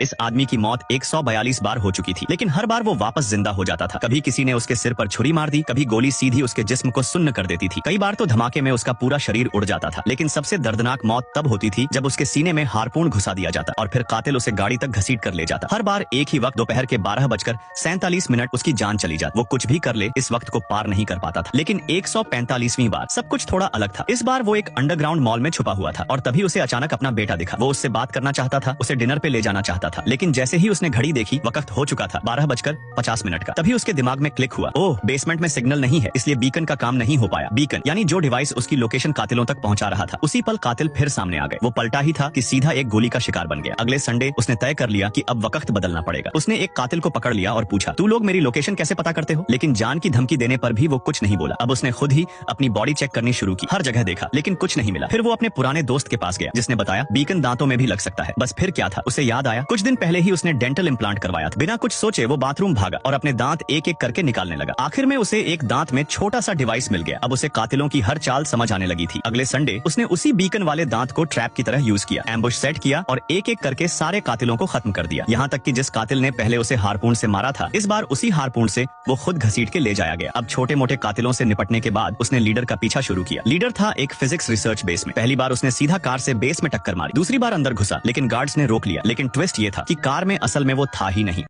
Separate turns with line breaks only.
इस आदमी की मौत 142 बार हो चुकी थी, लेकिन हर बार वो वापस जिंदा हो जाता था। कभी किसी ने उसके सिर पर छुरी मार दी, कभी गोली सीधी उसके जिस्म को सुन्न कर देती थी, कई बार तो धमाके में उसका पूरा शरीर उड़ जाता था। लेकिन सबसे दर्दनाक मौत तब होती थी जब उसके सीने में हारपून घुसा दिया जाता और फिर कातिल उसे गाड़ी तक घसीट कर ले जाता। हर बार एक ही वक्त, दोपहर के 12:47 उसकी जान चली जाती। वो कुछ भी कर ले, इस वक्त को पार नहीं कर पाता था। लेकिन 145वीं बार सब कुछ थोड़ा अलग था। इस बार वो एक अंडरग्राउंड मॉल में छुपा हुआ था और तभी उसे अचानक अपना बेटा दिखा। वो उससे बात करना चाहता था, उसे डिनर पे ले जाना चाहता था, लेकिन जैसे ही उसने घड़ी देखी, वक्त हो चुका था 12:50 का। तभी उसके दिमाग में क्लिक हुआ, ओह, बेसमेंट में सिग्नल नहीं है, इसलिए बीकन का काम नहीं हो पाया। बीकन यानी जो डिवाइस उसकी लोकेशन कातिलों तक पहुंचा रहा था। उसी पल कातिल फिर सामने आ गए। वो पलटा ही था कि सीधा एक गोली का शिकार बन गया। अगले संडे उसने तय कर लिया कि अब वक्त बदलना पड़ेगा। उसने एक कातिल को पकड़ लिया और पूछा, तू लोग मेरी लोकेशन कैसे पता करते हो? लेकिन जान की धमकी देने पर भी वो कुछ नहीं बोला। अब उसने खुद ही अपनी बॉडी चेक करनी शुरू की, हर जगह देखा, लेकिन कुछ नहीं मिला। फिर वो अपने पुराने दोस्त के पास गया, जिसने बताया बीकन दांतों में भी लग सकता है। बस फिर क्या था, उसे याद आया, कुछ दिन पहले ही उसने डेंटल इम्प्लांट करवाया था। बिना कुछ सोचे वो बाथरूम भागा और अपने दांत एक एक करके निकालने लगा। आखिर में उसे एक दांत में छोटा सा डिवाइस मिल गया। अब उसे कातिलों की हर चाल समझ आने लगी थी। अगले संडे उसने उसी बीकन वाले दांत को ट्रैप की तरह यूज किया, एम्बुश सेट किया और एक एक करके सारे कातिलों को खत्म कर दिया। यहाँ तक कि जिस कातिल ने पहले उसे हारपून से मारा था, इस बार उसी हारपून से वो खुद घसीट के ले जाया गया। अब छोटे मोटे कातिलों से निपटने के बाद उसने लीडर का पीछा शुरू किया। लीडर था एक फिजिक्स रिसर्च बेस में। पहली बार उसने सीधा कार से बेस में टक्कर मारी, दूसरी बार अंदर घुसा, लेकिन गार्ड्स ने रोक लिया। लेकिन ट्विस्ट ये था कि कार में असल में वो था ही नहीं।